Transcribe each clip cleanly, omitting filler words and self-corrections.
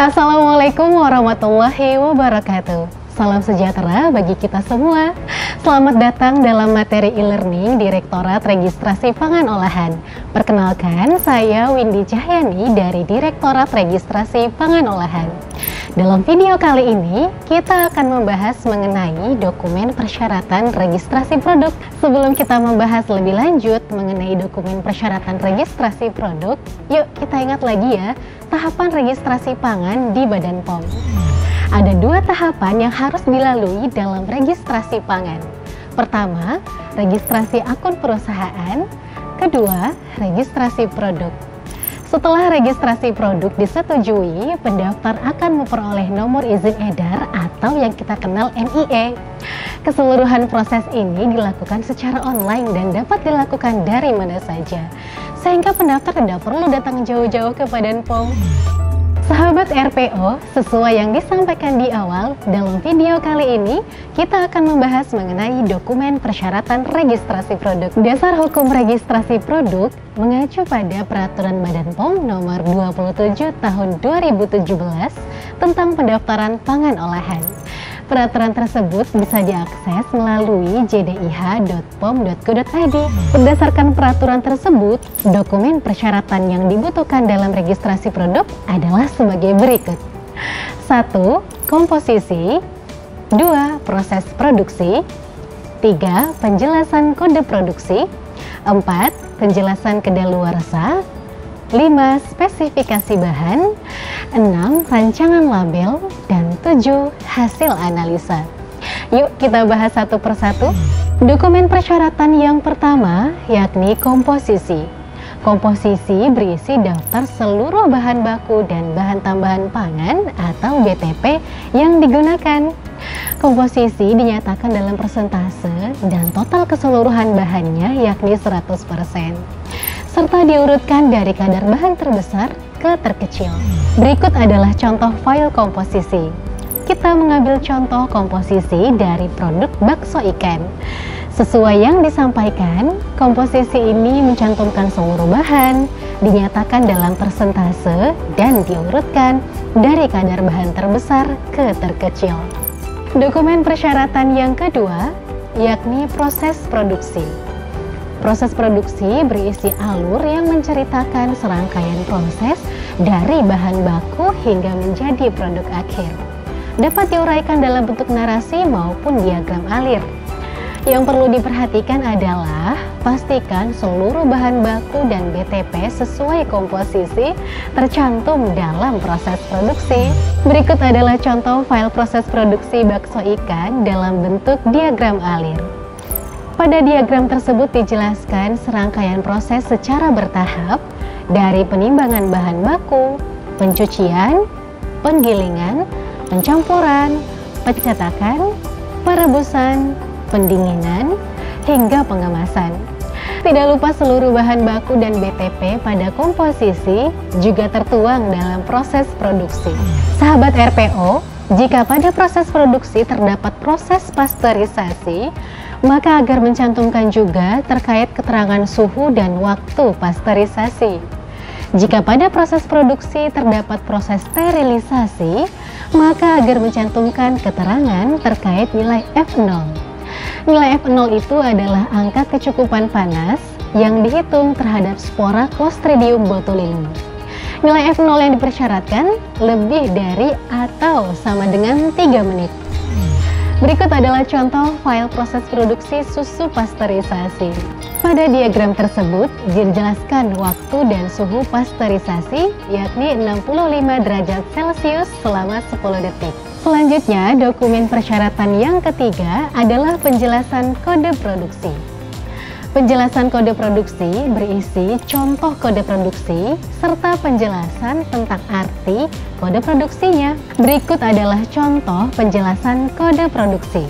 Assalamualaikum warahmatullahi wabarakatuh. Salam sejahtera bagi kita semua. Selamat datang dalam materi e-learning Direktorat Registrasi Pangan Olahan. Perkenalkan, saya Windy Cahyani dari Direktorat Registrasi Pangan Olahan. Dalam video kali ini, kita akan membahas mengenai dokumen persyaratan registrasi produk. Sebelum kita membahas lebih lanjut mengenai dokumen persyaratan registrasi produk, yuk kita ingat lagi ya, tahapan registrasi pangan di Badan POM. Ada dua tahapan yang harus dilalui dalam registrasi pangan. Pertama, registrasi akun perusahaan. Kedua, registrasi produk. Setelah registrasi produk disetujui, pendaftar akan memperoleh nomor izin edar atau yang kita kenal NIE. Keseluruhan proses ini dilakukan secara online dan dapat dilakukan dari mana saja, sehingga pendaftar tidak perlu datang jauh-jauh ke Badan POM. Sahabat RPO, sesuai yang disampaikan di awal, dalam video kali ini kita akan membahas mengenai dokumen persyaratan registrasi produk. Dasar hukum registrasi produk mengacu pada Peraturan Badan POM Nomor 27 Tahun 2017 tentang pendaftaran pangan olahan. Peraturan tersebut bisa diakses melalui jdih.pom.go.id. Berdasarkan peraturan tersebut, dokumen persyaratan yang dibutuhkan dalam registrasi produk adalah sebagai berikut. 1. Komposisi. 2. Proses produksi. 3. Penjelasan kode produksi. 4. Penjelasan kedaluarsa. 5. Spesifikasi bahan. 6. Rancangan label. Dan 7. Hasil analisa. Yuk kita bahas satu persatu. Dokumen persyaratan yang pertama yakni komposisi. Komposisi berisi daftar seluruh bahan baku dan bahan tambahan pangan atau BTP yang digunakan. Komposisi dinyatakan dalam persentase dan total keseluruhan bahannya yakni 100%. Serta diurutkan dari kadar bahan terbesar ke terkecil. Berikut adalah contoh file komposisi. Kita mengambil contoh komposisi dari produk bakso ikan. Sesuai yang disampaikan, komposisi ini mencantumkan seluruh bahan, dinyatakan dalam persentase, dan diurutkan dari kadar bahan terbesar ke terkecil. Dokumen persyaratan yang kedua, yakni proses produksi. Proses produksi berisi alur yang menceritakan serangkaian proses dari bahan baku hingga menjadi produk akhir. Dapat diuraikan dalam bentuk narasi maupun diagram alir. Yang perlu diperhatikan adalah pastikan seluruh bahan baku dan BTP sesuai komposisi tercantum dalam proses produksi. Berikut adalah contoh file proses produksi bakso ikan dalam bentuk diagram alir. Pada diagram tersebut dijelaskan serangkaian proses secara bertahap dari penimbangan bahan baku, pencucian, penggilingan, pencampuran, pencetakan, perebusan, pendinginan, hingga pengemasan. Tidak lupa seluruh bahan baku dan BTP pada komposisi juga tertuang dalam proses produksi. Sahabat RPO, jika pada proses produksi terdapat proses pasteurisasi, maka agar mencantumkan juga terkait keterangan suhu dan waktu pasteurisasi. Jika pada proses produksi terdapat proses sterilisasi, maka agar mencantumkan keterangan terkait nilai F0. Nilai F0 itu adalah angka kecukupan panas yang dihitung terhadap spora Clostridium botulinum. Nilai F0 yang dipersyaratkan lebih dari atau sama dengan 3 menit. Berikut adalah contoh file proses produksi susu pasteurisasi. Pada diagram tersebut dijelaskan waktu dan suhu pasteurisasi yakni 65 derajat Celcius selama 10 detik. Selanjutnya, dokumen persyaratan yang ketiga adalah penjelasan kode produksi. Penjelasan kode produksi berisi contoh kode produksi serta penjelasan tentang arti kode produksinya. Berikut adalah contoh penjelasan kode produksi.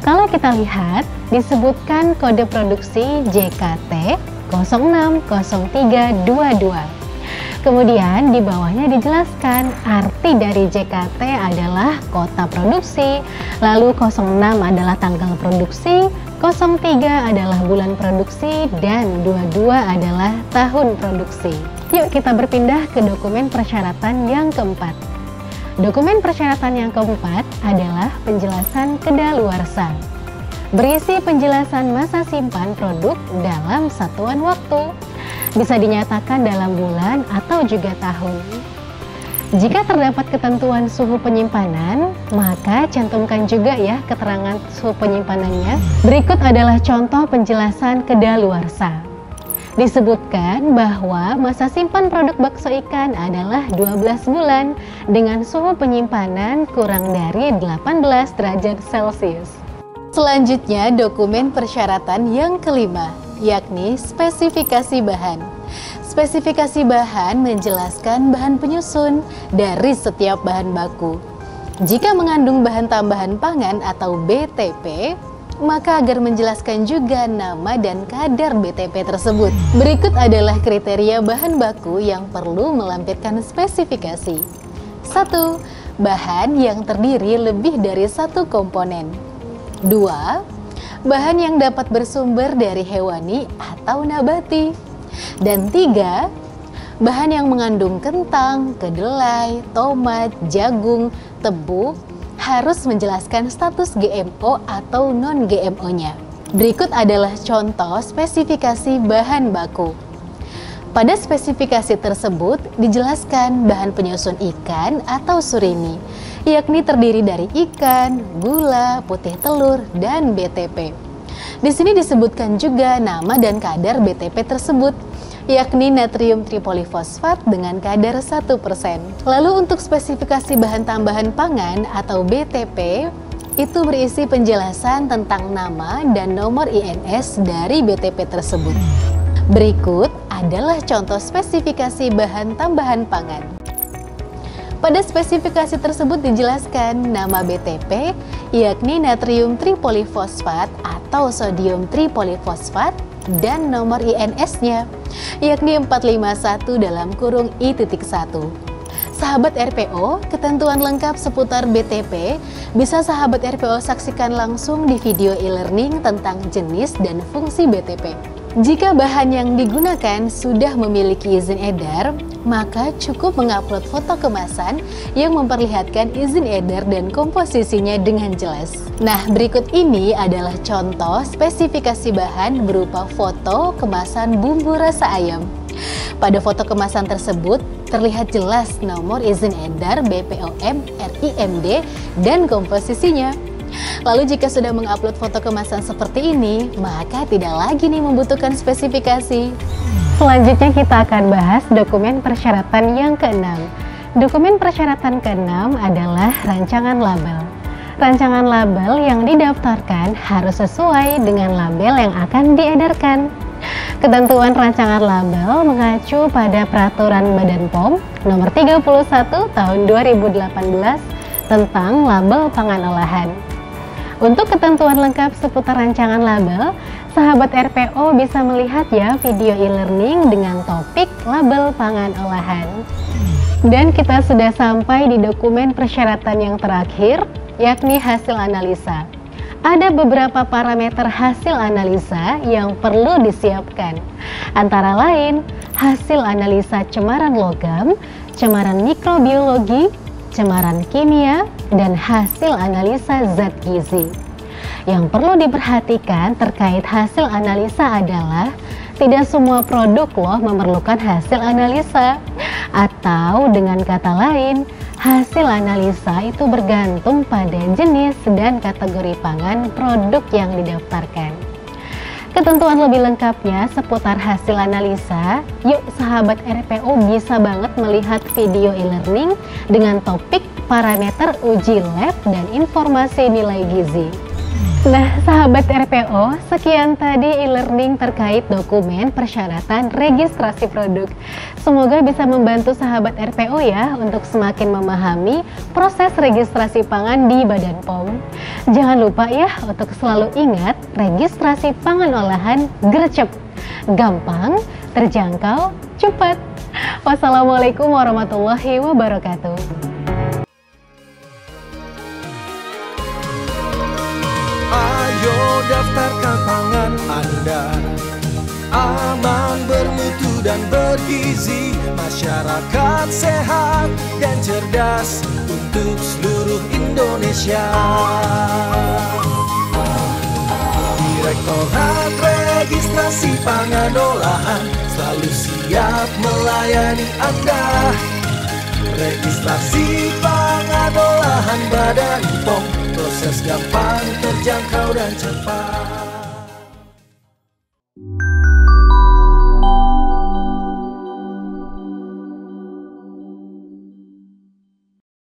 Kalau kita lihat, disebutkan kode produksi JKT 060322. Kemudian di bawahnya dijelaskan arti dari JKT adalah kota produksi, lalu 06 adalah tanggal produksi, 03 adalah bulan produksi, dan 22 adalah tahun produksi. Yuk kita berpindah ke dokumen persyaratan yang keempat. Dokumen persyaratan yang keempat adalah penjelasan kedaluarsa. Berisi penjelasan masa simpan produk dalam satuan waktu. Bisa dinyatakan dalam bulan atau juga tahun. Jika terdapat ketentuan suhu penyimpanan, maka cantumkan juga ya keterangan suhu penyimpanannya. Berikut adalah contoh penjelasan kedaluarsa. Disebutkan bahwa masa simpan produk bakso ikan adalah 12 bulan dengan suhu penyimpanan kurang dari 18 derajat Celcius. Selanjutnya, dokumen persyaratan yang kelima, yakni spesifikasi bahan. Spesifikasi bahan menjelaskan bahan penyusun dari setiap bahan baku. Jika mengandung bahan tambahan pangan atau BTP, maka agar menjelaskan juga nama dan kadar BTP tersebut. Berikut adalah kriteria bahan baku yang perlu melampirkan spesifikasi. 1. Bahan yang terdiri lebih dari satu komponen. 2. Bahan yang dapat bersumber dari hewani atau nabati. Dan 3. Bahan yang mengandung kentang, kedelai, tomat, jagung, tebu, harus menjelaskan status GMO atau non-GMO-nya. Berikut adalah contoh spesifikasi bahan baku. Pada spesifikasi tersebut dijelaskan bahan penyusun ikan atau surimi, yakni terdiri dari ikan, gula, putih telur, dan BTP. Di sini disebutkan juga nama dan kadar BTP tersebut, yakni natrium tripolifosfat dengan kadar 1%. Lalu untuk spesifikasi bahan tambahan pangan atau BTP, itu berisi penjelasan tentang nama dan nomor INS dari BTP tersebut. Berikut adalah contoh spesifikasi bahan tambahan pangan. Pada spesifikasi tersebut dijelaskan nama BTP, yakni natrium tripolifosfat atau sodium tripolifosfat, dan nomor INS-nya, yakni 451 dalam kurung I.1. Sahabat RPO, ketentuan lengkap seputar BTP bisa sahabat RPO saksikan langsung di video e-learning tentang jenis dan fungsi BTP. Jika bahan yang digunakan sudah memiliki izin edar, maka cukup mengupload foto kemasan yang memperlihatkan izin edar dan komposisinya dengan jelas. Nah, berikut ini adalah contoh spesifikasi bahan berupa foto kemasan bumbu rasa ayam. Pada foto kemasan tersebut terlihat jelas nomor izin edar BPOM RIMD dan komposisinya. Lalu jika sudah mengupload foto kemasan seperti ini, maka tidak lagi nih membutuhkan spesifikasi. Selanjutnya kita akan bahas dokumen persyaratan yang keenam. Dokumen persyaratan keenam adalah rancangan label. Rancangan label yang didaftarkan harus sesuai dengan label yang akan diedarkan. Ketentuan rancangan label mengacu pada Peraturan Badan POM Nomor 31 Tahun 2018 tentang label pangan olahan. Untuk ketentuan lengkap seputar rancangan label, sahabat RPO bisa melihat ya video e-learning dengan topik label pangan olahan. Dan kita sudah sampai di dokumen persyaratan yang terakhir, yakni hasil analisa. Ada beberapa parameter hasil analisa yang perlu disiapkan. Antara lain, hasil analisa cemaran logam, cemaran mikrobiologi, cemaran kimia, dan hasil analisa zat gizi. Yang perlu diperhatikan terkait hasil analisa adalah tidak semua produk loh memerlukan hasil analisa. Atau dengan kata lain, hasil analisa itu bergantung pada jenis dan kategori pangan produk yang didaftarkan. Ketentuan lebih lengkapnya seputar hasil analisa, yuk sahabat RPO bisa banget melihat video e-learning dengan topik parameter uji lab dan informasi nilai gizi. Nah, sahabat RPO, sekian tadi e-learning terkait dokumen persyaratan registrasi produk. Semoga bisa membantu sahabat RPO ya untuk semakin memahami proses registrasi pangan di Badan POM. Jangan lupa ya untuk selalu ingat registrasi pangan olahan gercep, gampang, terjangkau, cepat. Wassalamualaikum warahmatullahi wabarakatuh. Ayo daftarkan pangan Anda, aman, bermutu dan bergizi, masyarakat sehat dan cerdas untuk seluruh Indonesia. Direktorat Registrasi Pangan Olahan selalu siap melayani Anda. Registrasi pangan olahan Badan POM, proses gampang, terjangkau dan cepat.